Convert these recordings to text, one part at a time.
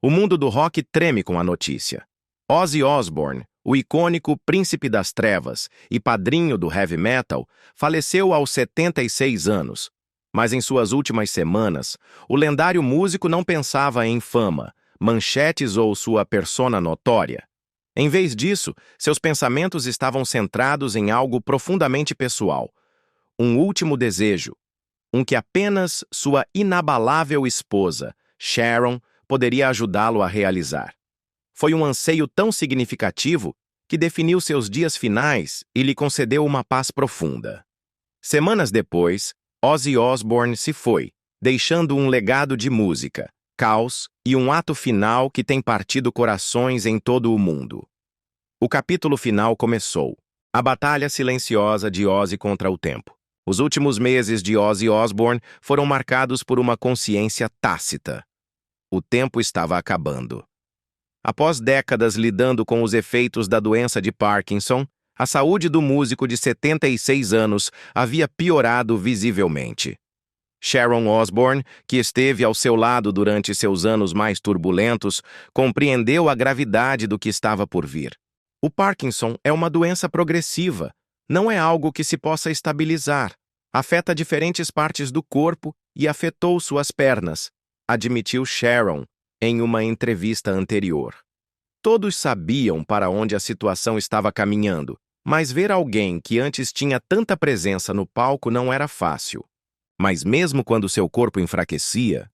O mundo do rock treme com a notícia. Ozzy Osbourne, o icônico Príncipe das Trevas e padrinho do heavy metal, faleceu aos 76 anos. Mas em suas últimas semanas, o lendário músico não pensava em fama, manchetes ou sua persona notória. Em vez disso, seus pensamentos estavam centrados em algo profundamente pessoal. Um último desejo, um que apenas sua inabalável esposa, Sharon, poderia ajudá-lo a realizar. Foi um anseio tão significativo que definiu seus dias finais e lhe concedeu uma paz profunda. Semanas depois, Ozzy Osbourne se foi, deixando um legado de música, caos e um ato final que tem partido corações em todo o mundo. O capítulo final começou. A batalha silenciosa de Ozzy contra o tempo. Os últimos meses de Ozzy Osbourne foram marcados por uma consciência tácita. O tempo estava acabando. Após décadas lidando com os efeitos da doença de Parkinson, a saúde do músico de 76 anos havia piorado visivelmente. Sharon Osbourne, que esteve ao seu lado durante seus anos mais turbulentos, compreendeu a gravidade do que estava por vir. O Parkinson é uma doença progressiva, não é algo que se possa estabilizar. Afeta diferentes partes do corpo e afetou suas pernas, admitiu Sharon em uma entrevista anterior. Todos sabiam para onde a situação estava caminhando, mas ver alguém que antes tinha tanta presença no palco não era fácil. Mas mesmo quando seu corpo enfraquecia,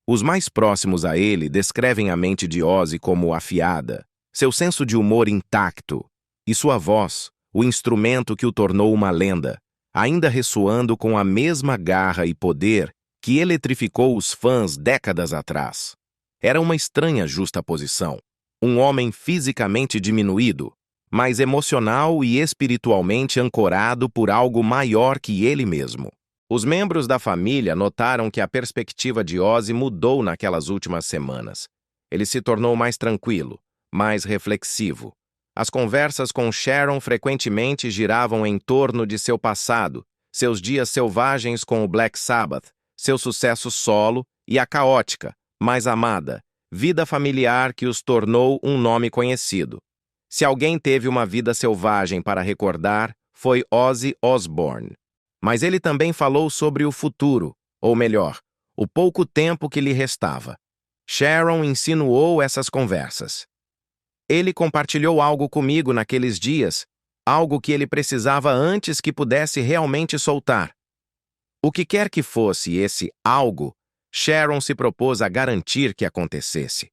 os mais próximos a ele descrevem a mente de Ozzy como afiada, seu senso de humor intacto, e sua voz, o instrumento que o tornou uma lenda, ainda ressoando com a mesma garra e poder que eletrificou os fãs décadas atrás. Era uma estranha justaposição. Um homem fisicamente diminuído, mas emocional e espiritualmente ancorado por algo maior que ele mesmo. Os membros da família notaram que a perspectiva de Ozzy mudou naquelas últimas semanas. Ele se tornou mais tranquilo, mais reflexivo. As conversas com Sharon frequentemente giravam em torno de seu passado, seus dias selvagens com o Black Sabbath, seu sucesso solo e a caótica, mas amada, vida familiar que os tornou um nome conhecido. Se alguém teve uma vida selvagem para recordar, foi Ozzy Osbourne. Mas ele também falou sobre o futuro, ou melhor, o pouco tempo que lhe restava. Sharon insinuou essas conversas. Ele compartilhou algo comigo naqueles dias, algo que ele precisava antes que pudesse realmente soltar. O que quer que fosse esse algo, Sharon se propôs a garantir que acontecesse.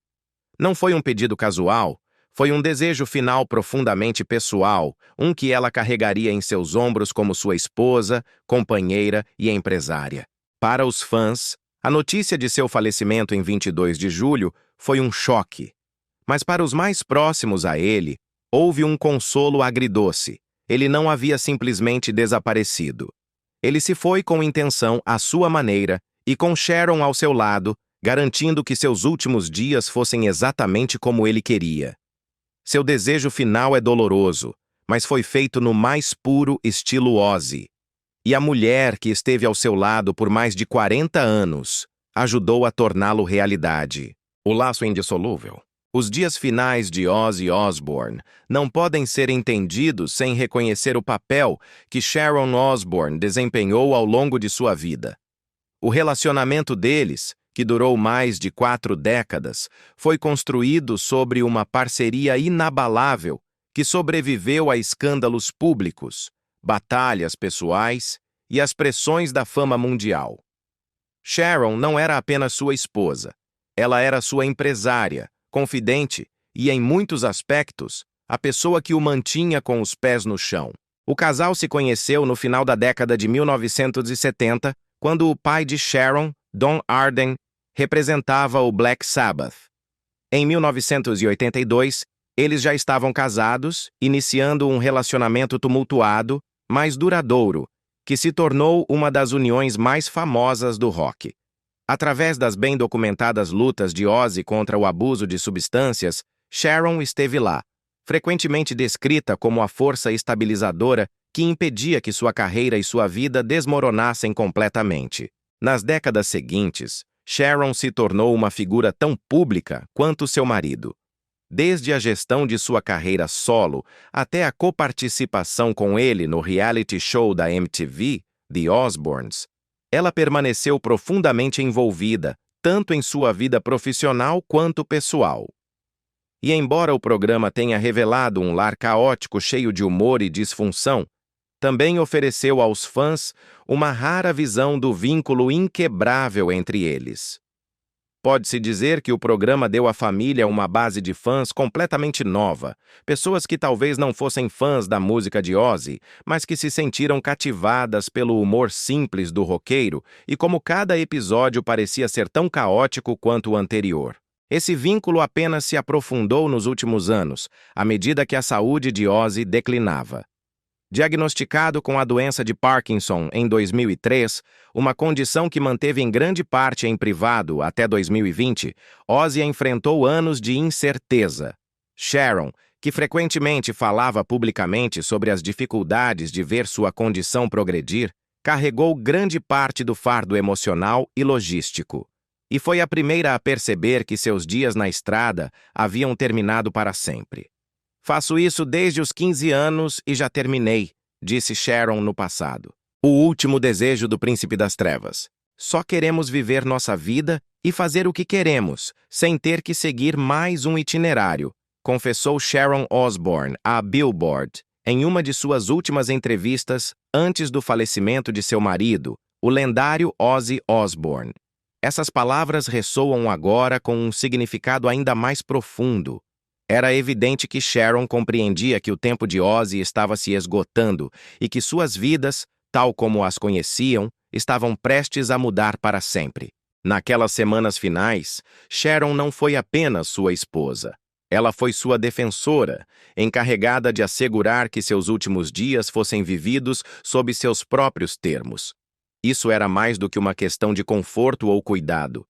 Não foi um pedido casual, foi um desejo final profundamente pessoal, um que ela carregaria em seus ombros como sua esposa, companheira e empresária. Para os fãs, a notícia de seu falecimento em 22 de julho foi um choque. Mas para os mais próximos a ele, houve um consolo agridoce. Ele não havia simplesmente desaparecido. Ele se foi com intenção à sua maneira e com Sharon ao seu lado, garantindo que seus últimos dias fossem exatamente como ele queria. Seu desejo final é doloroso, mas foi feito no mais puro estilo Ozzy. E a mulher que esteve ao seu lado por mais de 40 anos ajudou a torná-lo realidade. O laço indissolúvel. Os dias finais de Ozzy Osbourne não podem ser entendidos sem reconhecer o papel que Sharon Osbourne desempenhou ao longo de sua vida. O relacionamento deles, que durou mais de 4 décadas, foi construído sobre uma parceria inabalável que sobreviveu a escândalos públicos, batalhas pessoais e as pressões da fama mundial. Sharon não era apenas sua esposa, ela era sua empresária, confidente e, em muitos aspectos, a pessoa que o mantinha com os pés no chão. O casal se conheceu no final da década de 1970, quando o pai de Sharon, Don Arden, representava o Black Sabbath. Em 1982, eles já estavam casados, iniciando um relacionamento tumultuado, mas duradouro, que se tornou uma das uniões mais famosas do rock. Através das bem documentadas lutas de Ozzy contra o abuso de substâncias, Sharon esteve lá, frequentemente descrita como a força estabilizadora que impedia que sua carreira e sua vida desmoronassem completamente. Nas décadas seguintes, Sharon se tornou uma figura tão pública quanto seu marido. Desde a gestão de sua carreira solo até a coparticipação com ele no reality show da MTV, The Osbournes, ela permaneceu profundamente envolvida, tanto em sua vida profissional quanto pessoal. E embora o programa tenha revelado um lar caótico cheio de humor e disfunção, também ofereceu aos fãs uma rara visão do vínculo inquebrável entre eles. Pode-se dizer que o programa deu à família uma base de fãs completamente nova, pessoas que talvez não fossem fãs da música de Ozzy, mas que se sentiram cativadas pelo humor simples do roqueiro e como cada episódio parecia ser tão caótico quanto o anterior. Esse vínculo apenas se aprofundou nos últimos anos, à medida que a saúde de Ozzy declinava. Diagnosticado com a doença de Parkinson em 2003, uma condição que manteve em grande parte em privado até 2020, Ozzy enfrentou anos de incerteza. Sharon, que frequentemente falava publicamente sobre as dificuldades de ver sua condição progredir, carregou grande parte do fardo emocional e logístico. E foi a primeira a perceber que seus dias na estrada haviam terminado para sempre. Faço isso desde os 15 anos e já terminei, disse Sharon no passado. O último desejo do Príncipe das Trevas. Só queremos viver nossa vida e fazer o que queremos, sem ter que seguir mais um itinerário, confessou Sharon Osbourne à Billboard em uma de suas últimas entrevistas antes do falecimento de seu marido, o lendário Ozzy Osbourne. Essas palavras ressoam agora com um significado ainda mais profundo. Era evidente que Sharon compreendia que o tempo de Ozzy estava se esgotando e que suas vidas, tal como as conheciam, estavam prestes a mudar para sempre. Naquelas semanas finais, Sharon não foi apenas sua esposa. Ela foi sua defensora, encarregada de assegurar que seus últimos dias fossem vividos sob seus próprios termos. Isso era mais do que uma questão de conforto ou cuidado.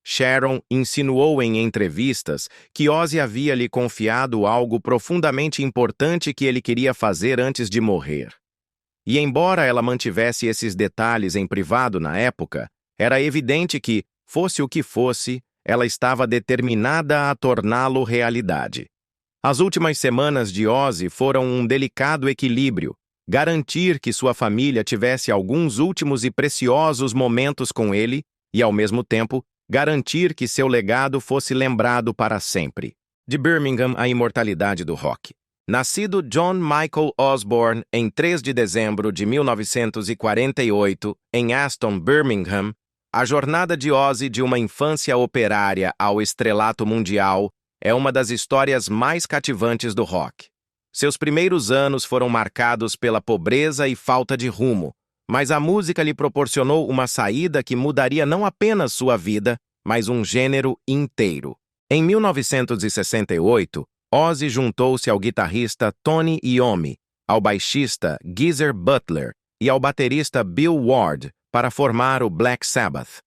Sharon insinuou em entrevistas que Ozzy havia lhe confiado algo profundamente importante que ele queria fazer antes de morrer. E embora ela mantivesse esses detalhes em privado na época, era evidente que, fosse o que fosse, ela estava determinada a torná-lo realidade. As últimas semanas de Ozzy foram um delicado equilíbrio, garantir que sua família tivesse alguns últimos e preciosos momentos com ele e, ao mesmo tempo, garantir que seu legado fosse lembrado para sempre. De Birmingham, a imortalidade do rock. Nascido John Michael Osbourne em 3 de dezembro de 1948, em Aston, Birmingham, a jornada de Ozzy de uma infância operária ao estrelato mundial é uma das histórias mais cativantes do rock. Seus primeiros anos foram marcados pela pobreza e falta de rumo, mas a música lhe proporcionou uma saída que mudaria não apenas sua vida, mas um gênero inteiro. Em 1968, Ozzy juntou-se ao guitarrista Tony Iommi, ao baixista Geezer Butler e ao baterista Bill Ward para formar o Black Sabbath.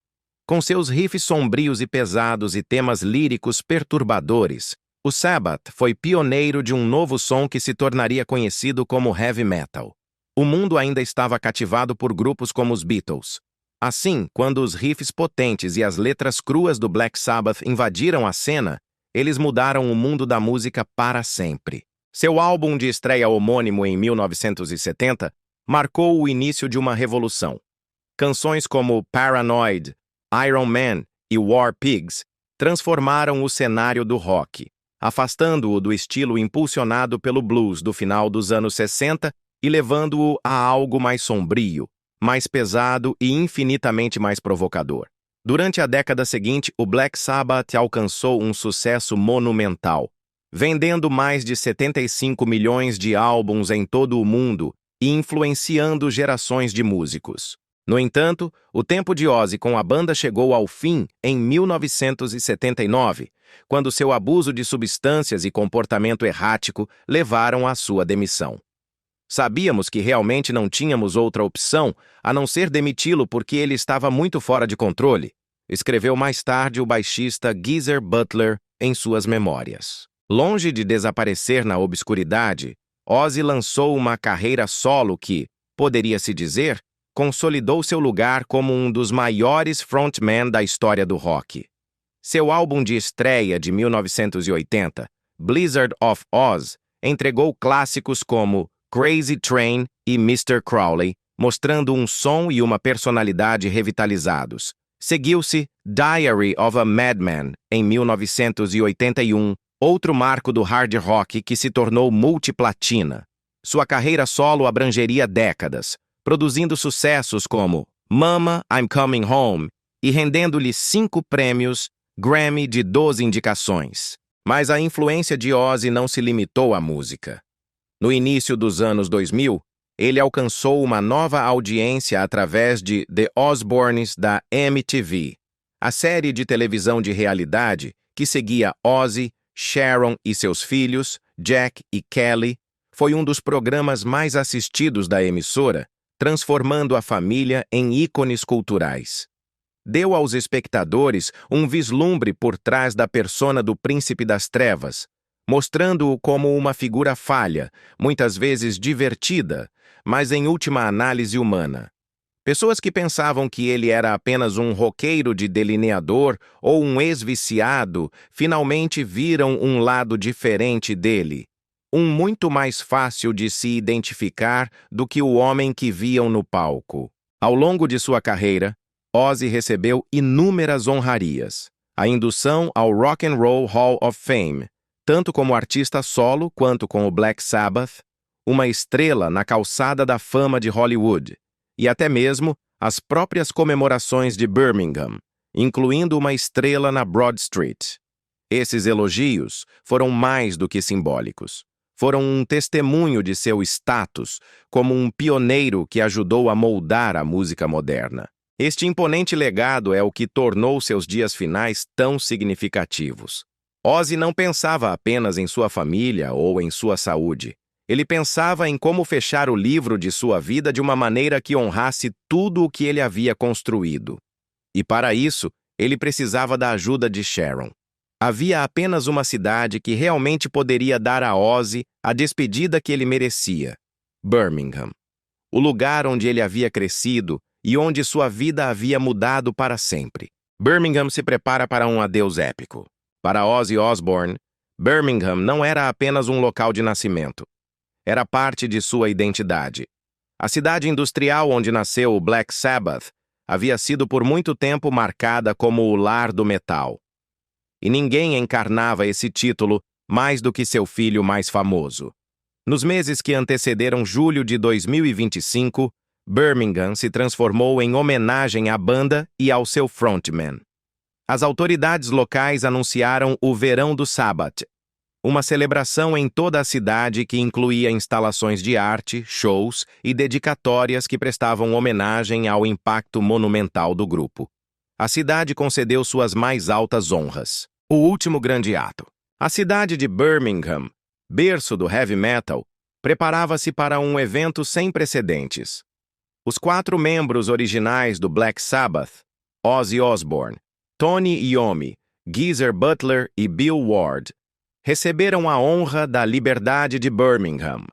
Com seus riffs sombrios e pesados e temas líricos perturbadores, o Sabbath foi pioneiro de um novo som que se tornaria conhecido como heavy metal. O mundo ainda estava cativado por grupos como os Beatles. Assim, quando os riffs potentes e as letras cruas do Black Sabbath invadiram a cena, eles mudaram o mundo da música para sempre. Seu álbum de estreia homônimo em 1970 marcou o início de uma revolução. Canções como Paranoid, Iron Man e War Pigs transformaram o cenário do rock, afastando-o do estilo impulsionado pelo blues do final dos anos 60 e levando-o a algo mais sombrio, mais pesado e infinitamente mais provocador. Durante a década seguinte, o Black Sabbath alcançou um sucesso monumental, vendendo mais de 75 milhões de álbuns em todo o mundo e influenciando gerações de músicos. No entanto, o tempo de Ozzy com a banda chegou ao fim em 1979, quando seu abuso de substâncias e comportamento errático levaram à sua demissão. Sabíamos que realmente não tínhamos outra opção a não ser demiti-lo porque ele estava muito fora de controle, escreveu mais tarde o baixista Geezer Butler em suas memórias. Longe de desaparecer na obscuridade, Ozzy lançou uma carreira solo que, poderia-se dizer, consolidou seu lugar como um dos maiores frontmen da história do rock. Seu álbum de estreia de 1980, Blizzard of Ozz, entregou clássicos como Crazy Train e Mr. Crowley, mostrando um som e uma personalidade revitalizados. Seguiu-se Diary of a Madman, em 1981, outro marco do hard rock que se tornou multiplatina. Sua carreira solo abrangeria décadas, produzindo sucessos como Mama, I'm Coming Home e rendendo-lhe 5 prêmios Grammy de 12 indicações. Mas a influência de Ozzy não se limitou à música. No início dos anos 2000, ele alcançou uma nova audiência através de The Osbournes da MTV, a série de televisão de realidade que seguia Ozzy, Sharon e seus filhos, Jack e Kelly, foi um dos programas mais assistidos da emissora, transformando a família em ícones culturais. Deu aos espectadores um vislumbre por trás da persona do Príncipe das Trevas, mostrando-o como uma figura falha, muitas vezes divertida, mas em última análise humana. Pessoas que pensavam que ele era apenas um roqueiro de delineador ou um ex-viciado, finalmente viram um lado diferente dele, um muito mais fácil de se identificar do que o homem que viam no palco. Ao longo de sua carreira, Ozzy recebeu inúmeras honrarias, a indução ao Rock and Roll Hall of Fame, tanto como artista solo quanto com o Black Sabbath, uma estrela na calçada da fama de Hollywood, e até mesmo as próprias comemorações de Birmingham, incluindo uma estrela na Broad Street. Esses elogios foram mais do que simbólicos. Foram um testemunho de seu status como um pioneiro que ajudou a moldar a música moderna. Este imponente legado é o que tornou seus dias finais tão significativos. Ozzy não pensava apenas em sua família ou em sua saúde. Ele pensava em como fechar o livro de sua vida de uma maneira que honrasse tudo o que ele havia construído. E para isso, ele precisava da ajuda de Sharon. Havia apenas uma cidade que realmente poderia dar a Ozzy a despedida que ele merecia: Birmingham. O lugar onde ele havia crescido e onde sua vida havia mudado para sempre. Birmingham se prepara para um adeus épico. Para Ozzy Osbourne, Birmingham não era apenas um local de nascimento. Era parte de sua identidade. A cidade industrial onde nasceu o Black Sabbath havia sido por muito tempo marcada como o lar do metal. E ninguém encarnava esse título mais do que seu filho mais famoso. Nos meses que antecederam julho de 2025, Birmingham se transformou em homenagem à banda e ao seu frontman. As autoridades locais anunciaram o Verão do Sabbath, uma celebração em toda a cidade que incluía instalações de arte, shows e dedicatórias que prestavam homenagem ao impacto monumental do grupo. A cidade concedeu suas mais altas honras. O último grande ato. A cidade de Birmingham, berço do heavy metal, preparava-se para um evento sem precedentes. Os 4 membros originais do Black Sabbath, Ozzy Osbourne, Tony Iommi, Geezer Butler e Bill Ward, receberam a honra da liberdade de Birmingham.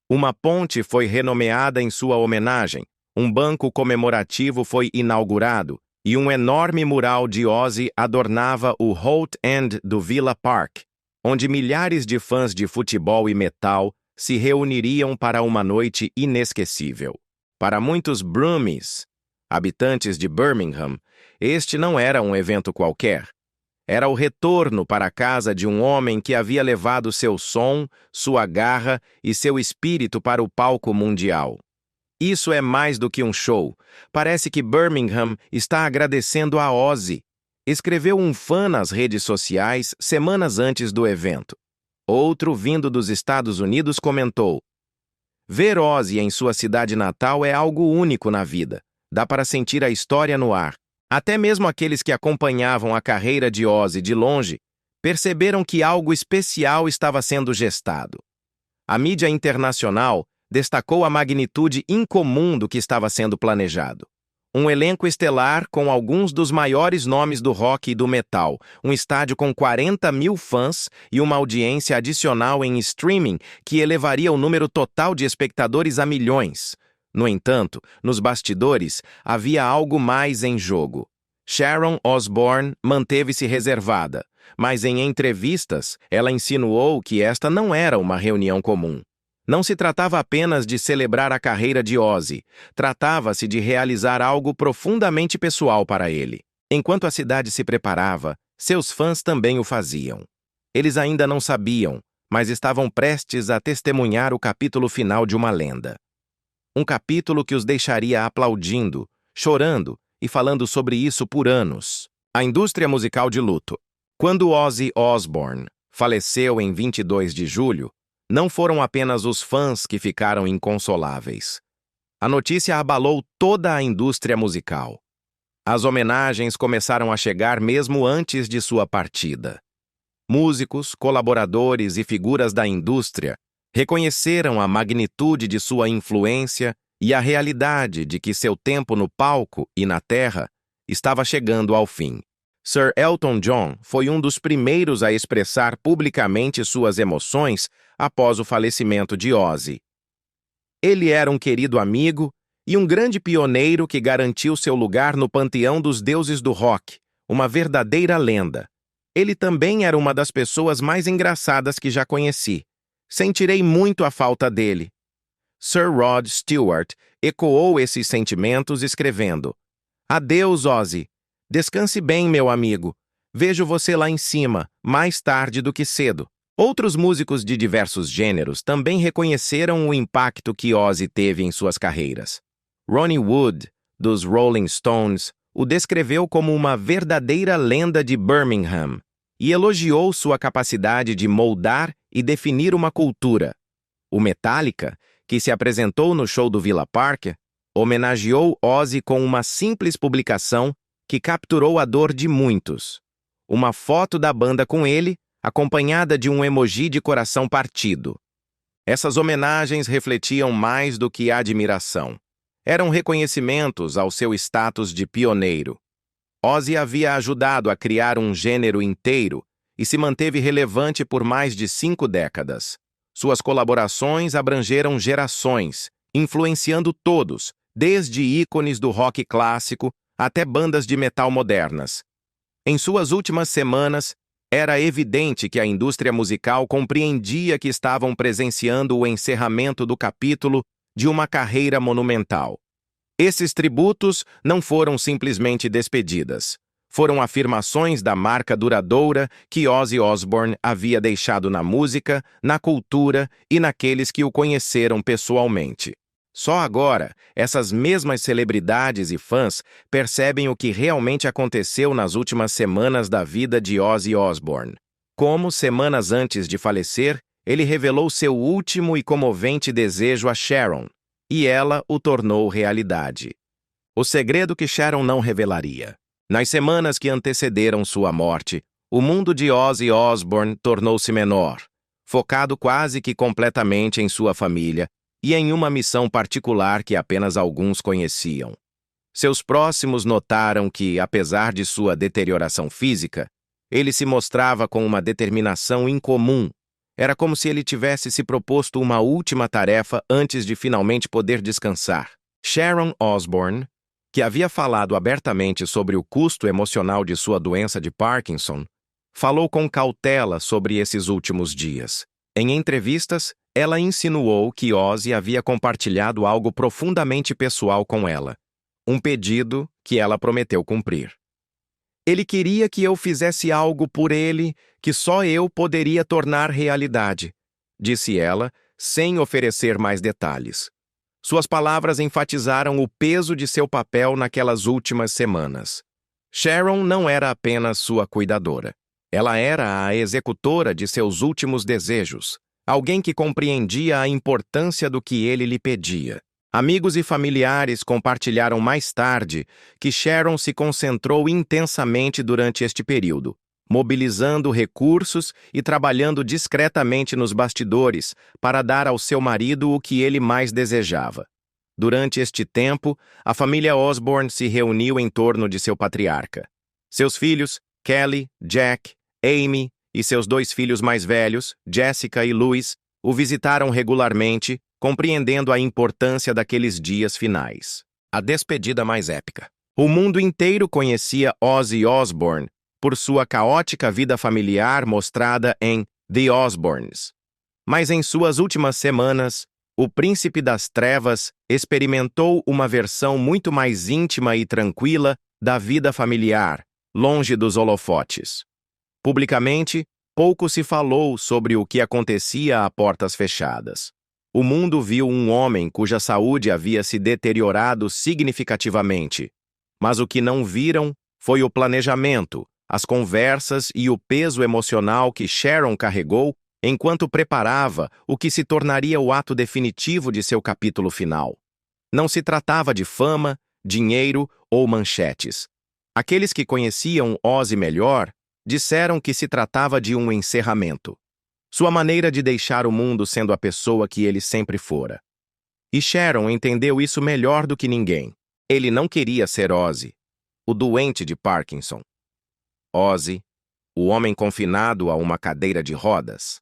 Uma ponte foi renomeada em sua homenagem, um banco comemorativo foi inaugurado e um enorme mural de Ozzy adornava o Holt End do Villa Park, onde milhares de fãs de futebol e metal se reuniriam para uma noite inesquecível. Para muitos Brummies, habitantes de Birmingham, este não era um evento qualquer. Era o retorno para a casa de um homem que havia levado seu som, sua garra e seu espírito para o palco mundial. Isso é mais do que um show. Parece que Birmingham está agradecendo a Ozzy, escreveu um fã nas redes sociais semanas antes do evento. Outro, vindo dos Estados Unidos, comentou: "Ver Ozzy em sua cidade natal é algo único na vida. Dá para sentir a história no ar." Até mesmo aqueles que acompanhavam a carreira de Ozzy de longe perceberam que algo especial estava sendo gestado. A mídia internacional destacou a magnitude incomum do que estava sendo planejado. Um elenco estelar com alguns dos maiores nomes do rock e do metal, um estádio com 40 mil fãs e uma audiência adicional em streaming que elevaria o número total de espectadores a milhões. No entanto, nos bastidores, havia algo mais em jogo. Sharon Osbourne manteve-se reservada, mas em entrevistas, ela insinuou que esta não era uma reunião comum. Não se tratava apenas de celebrar a carreira de Ozzy, tratava-se de realizar algo profundamente pessoal para ele. Enquanto a cidade se preparava, seus fãs também o faziam. Eles ainda não sabiam, mas estavam prestes a testemunhar o capítulo final de uma lenda. Um capítulo que os deixaria aplaudindo, chorando e falando sobre isso por anos. A indústria musical de luto. Quando Ozzy Osbourne faleceu em 22 de julho, não foram apenas os fãs que ficaram inconsoláveis. A notícia abalou toda a indústria musical. As homenagens começaram a chegar mesmo antes de sua partida. Músicos, colaboradores e figuras da indústria reconheceram a magnitude de sua influência e a realidade de que seu tempo no palco e na terra estava chegando ao fim. Sir Elton John foi um dos primeiros a expressar publicamente suas emoções após o falecimento de Ozzy. Ele era um querido amigo e um grande pioneiro que garantiu seu lugar no panteão dos deuses do rock, uma verdadeira lenda. Ele também era uma das pessoas mais engraçadas que já conheci. Sentirei muito a falta dele. Sir Rod Stewart ecoou esses sentimentos escrevendo: Adeus, Ozzy. Descanse bem, meu amigo. Vejo você lá em cima, mais tarde do que cedo. Outros músicos de diversos gêneros também reconheceram o impacto que Ozzy teve em suas carreiras. Ronnie Wood, dos Rolling Stones, o descreveu como uma verdadeira lenda de Birmingham e elogiou sua capacidade de moldar e definir uma cultura. O Metallica, que se apresentou no show do Villa Park, homenageou Ozzy com uma simples publicação que capturou a dor de muitos. Uma foto da banda com ele, acompanhada de um emoji de coração partido. Essas homenagens refletiam mais do que admiração. Eram reconhecimentos ao seu status de pioneiro. Ozzy havia ajudado a criar um gênero inteiro e se manteve relevante por mais de 5 décadas. Suas colaborações abrangeram gerações, influenciando todos, desde ícones do rock clássico até bandas de metal modernas. Em suas últimas semanas, era evidente que a indústria musical compreendia que estavam presenciando o encerramento do capítulo de uma carreira monumental. Esses tributos não foram simplesmente despedidas. Foram afirmações da marca duradoura que Ozzy Osbourne havia deixado na música, na cultura e naqueles que o conheceram pessoalmente. Só agora, essas mesmas celebridades e fãs percebem o que realmente aconteceu nas últimas semanas da vida de Ozzy Osbourne. Como, semanas antes de falecer, ele revelou seu último e comovente desejo a Sharon, e ela o tornou realidade. O segredo que Sharon não revelaria. Nas semanas que antecederam sua morte, o mundo de Ozzy Osbourne tornou-se menor, focado quase que completamente em sua família e em uma missão particular que apenas alguns conheciam. Seus próximos notaram que, apesar de sua deterioração física, ele se mostrava com uma determinação incomum. Era como se ele tivesse se proposto uma última tarefa antes de finalmente poder descansar. Sharon Osbourne, que havia falado abertamente sobre o custo emocional de sua doença de Parkinson, falou com cautela sobre esses últimos dias. Em entrevistas, ela insinuou que Ozzy havia compartilhado algo profundamente pessoal com ela, um pedido que ela prometeu cumprir. Ele queria que eu fizesse algo por ele que só eu poderia tornar realidade, disse ela, sem oferecer mais detalhes. Suas palavras enfatizaram o peso de seu papel naquelas últimas semanas. Sharon não era apenas sua cuidadora. Ela era a executora de seus últimos desejos, alguém que compreendia a importância do que ele lhe pedia. Amigos e familiares compartilharam mais tarde que Sharon se concentrou intensamente durante este período, mobilizando recursos e trabalhando discretamente nos bastidores para dar ao seu marido o que ele mais desejava. Durante este tempo, a família Osbourne se reuniu em torno de seu patriarca. Seus filhos, Kelly, Jack, Amy e seus 2 filhos mais velhos, Jessica e Louis, o visitaram regularmente compreendendo a importância daqueles dias finais. A despedida mais épica. O mundo inteiro conhecia Ozzy Osbourne por sua caótica vida familiar mostrada em The Osbournes. Mas em suas últimas semanas, o Príncipe das Trevas experimentou uma versão muito mais íntima e tranquila da vida familiar, longe dos holofotes. Publicamente, pouco se falou sobre o que acontecia a portas fechadas. O mundo viu um homem cuja saúde havia se deteriorado significativamente. Mas o que não viram foi o planejamento, as conversas e o peso emocional que Sharon carregou enquanto preparava o que se tornaria o ato definitivo de seu capítulo final. Não se tratava de fama, dinheiro ou manchetes. Aqueles que conheciam Ozzy melhor disseram que se tratava de um encerramento. Sua maneira de deixar o mundo sendo a pessoa que ele sempre fora. E Sharon entendeu isso melhor do que ninguém. Ele não queria ser Ozzy, o doente de Parkinson. Ozzy, o homem confinado a uma cadeira de rodas.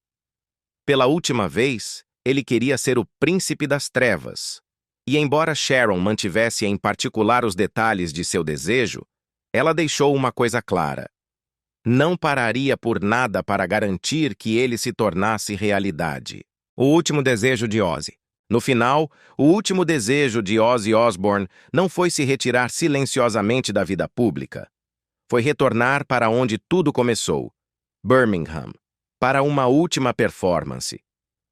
Pela última vez, ele queria ser o Príncipe das Trevas. E embora Sharon mantivesse em particular os detalhes de seu desejo, ela deixou uma coisa clara. Não pararia por nada para garantir que ele se tornasse realidade. O último desejo de Ozzy. No final, o último desejo de Ozzy Osbourne não foi se retirar silenciosamente da vida pública. Foi retornar para onde tudo começou, Birmingham, para uma última performance.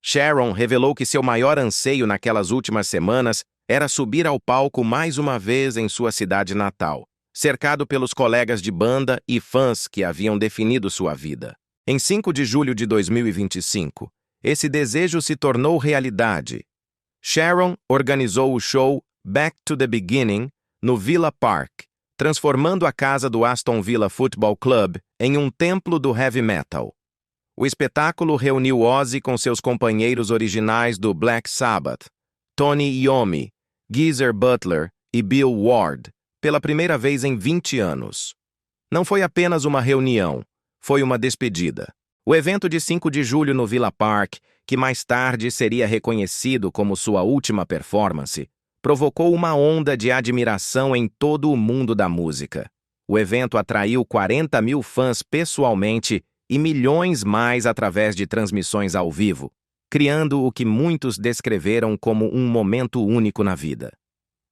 Sharon revelou que seu maior anseio naquelas últimas semanas era subir ao palco mais uma vez em sua cidade natal, cercado pelos colegas de banda e fãs que haviam definido sua vida. Em 5 de julho de 2025, esse desejo se tornou realidade. Sharon organizou o show Back to the Beginning no Villa Park, transformando a casa do Aston Villa Football Club em um templo do heavy metal. O espetáculo reuniu Ozzy com seus companheiros originais do Black Sabbath, Tony Iommi, Geezer Butler e Bill Ward, pela primeira vez em 20 anos. Não foi apenas uma reunião, foi uma despedida. O evento de 5 de julho no Villa Park, que mais tarde seria reconhecido como sua última performance, provocou uma onda de admiração em todo o mundo da música. O evento atraiu 40 mil fãs pessoalmente e milhões mais através de transmissões ao vivo, criando o que muitos descreveram como um momento único na vida.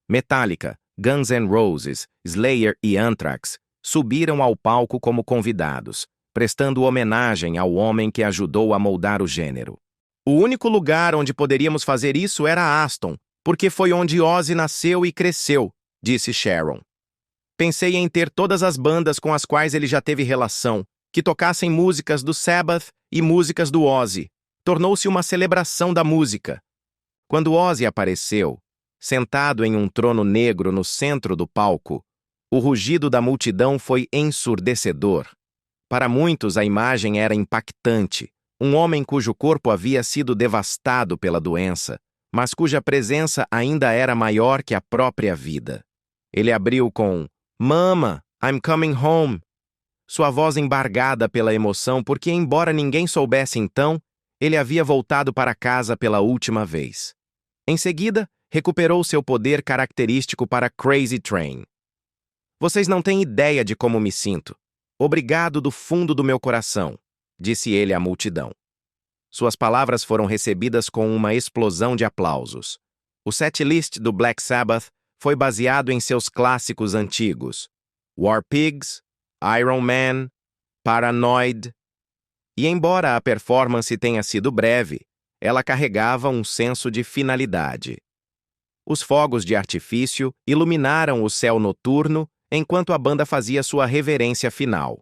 Metallica, Guns N' Roses, Slayer e Anthrax subiram ao palco como convidados, prestando homenagem ao homem que ajudou a moldar o gênero. O único lugar onde poderíamos fazer isso era Aston, porque foi onde Ozzy nasceu e cresceu, disse Sharon. Pensei em ter todas as bandas com as quais ele já teve relação, que tocassem músicas do Sabbath e músicas do Ozzy. Tornou-se uma celebração da música. Quando Ozzy apareceu, sentado em um trono negro no centro do palco, o rugido da multidão foi ensurdecedor. Para muitos, a imagem era impactante. Um homem cujo corpo havia sido devastado pela doença, mas cuja presença ainda era maior que a própria vida. Ele abriu com "Mama, I'm coming home." Sua voz embargada pela emoção porque, embora ninguém soubesse então, ele havia voltado para casa pela última vez. Em seguida, recuperou seu poder característico para Crazy Train. "Vocês não têm ideia de como me sinto. Obrigado do fundo do meu coração", disse ele à multidão. Suas palavras foram recebidas com uma explosão de aplausos. O setlist do Black Sabbath foi baseado em seus clássicos antigos: War Pigs, Iron Man, Paranoid. E embora a performance tenha sido breve, ela carregava um senso de finalidade. Os fogos de artifício iluminaram o céu noturno enquanto a banda fazia sua reverência final.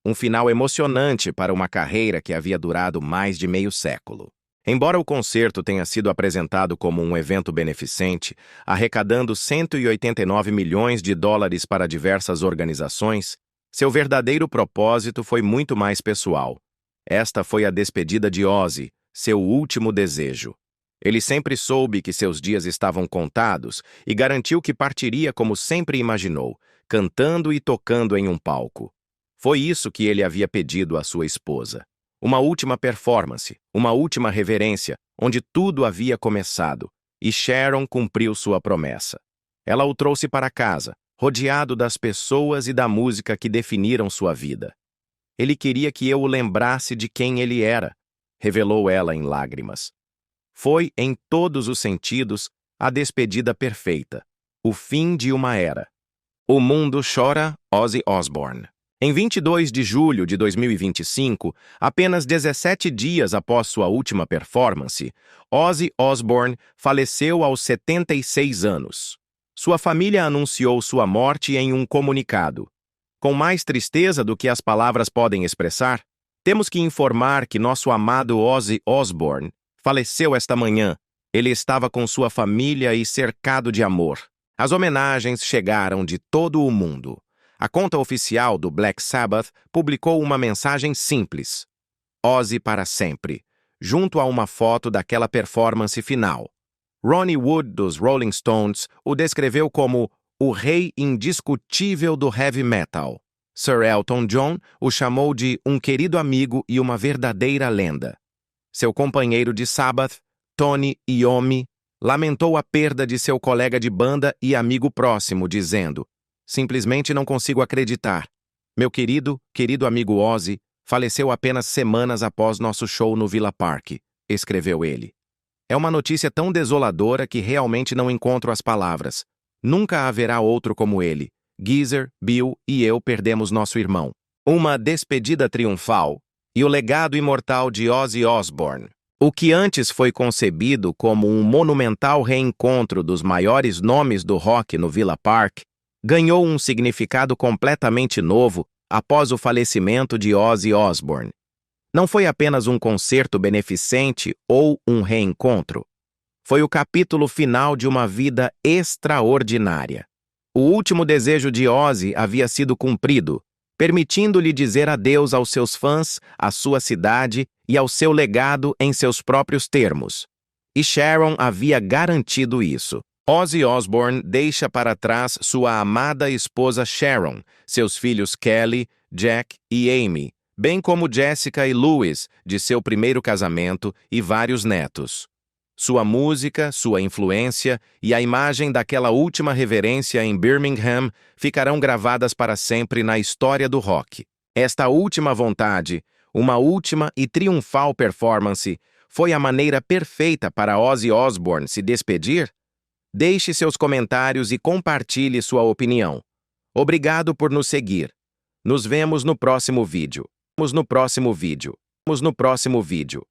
Um final emocionante para uma carreira que havia durado mais de meio século. Embora o concerto tenha sido apresentado como um evento beneficente, arrecadando 189 milhões de dólares para diversas organizações, seu verdadeiro propósito foi muito mais pessoal. Esta foi a despedida de Ozzy, seu último desejo. Ele sempre soube que seus dias estavam contados e garantiu que partiria como sempre imaginou, cantando e tocando em um palco. Foi isso que ele havia pedido à sua esposa. Uma última performance, uma última reverência, onde tudo havia começado, e Sharon cumpriu sua promessa. Ela o trouxe para casa, rodeado das pessoas e da música que definiram sua vida. Ele queria que eu o lembrasse de quem ele era, revelou ela em lágrimas. Foi, em todos os sentidos, a despedida perfeita, o fim de uma era. O mundo chora, Ozzy Osbourne. Em 22 de julho de 2025, apenas 17 dias após sua última performance, Ozzy Osbourne faleceu aos 76 anos. Sua família anunciou sua morte em um comunicado. Com mais tristeza do que as palavras podem expressar, temos que informar que nosso amado Ozzy Osbourne faleceu esta manhã. Ele estava com sua família e cercado de amor. As homenagens chegaram de todo o mundo. A conta oficial do Black Sabbath publicou uma mensagem simples: Ozzy para sempre, junto a uma foto daquela performance final. Ronnie Wood, dos Rolling Stones, o descreveu como o rei indiscutível do heavy metal. Sir Elton John o chamou de um querido amigo e uma verdadeira lenda. Seu companheiro de Sabbath, Tony Iommi, lamentou a perda de seu colega de banda e amigo próximo, dizendo: simplesmente não consigo acreditar. Meu querido amigo Ozzy faleceu apenas semanas após nosso show no Villa Park, escreveu ele. É uma notícia tão desoladora que realmente não encontro as palavras. Nunca haverá outro como ele. Geezer, Bill e eu perdemos nosso irmão. Uma despedida triunfal e o legado imortal de Ozzy Osbourne. O que antes foi concebido como um monumental reencontro dos maiores nomes do rock no Villa Park, ganhou um significado completamente novo após o falecimento de Ozzy Osbourne. Não foi apenas um concerto beneficente ou um reencontro. Foi o capítulo final de uma vida extraordinária. O último desejo de Ozzy havia sido cumprido, permitindo-lhe dizer adeus aos seus fãs, à sua cidade e ao seu legado em seus próprios termos. E Sharon havia garantido isso. Ozzy Osbourne deixa para trás sua amada esposa Sharon, seus filhos Kelly, Jack e Amy, bem como Jessica e Louis, de seu primeiro casamento, e vários netos. Sua música, sua influência e a imagem daquela última reverência em Birmingham ficarão gravadas para sempre na história do rock. Esta última vontade, uma última e triunfal performance, foi a maneira perfeita para Ozzy Osbourne se despedir? Deixe seus comentários e compartilhe sua opinião. Obrigado por nos seguir. Nos vemos no próximo vídeo. Nos no próximo vídeo.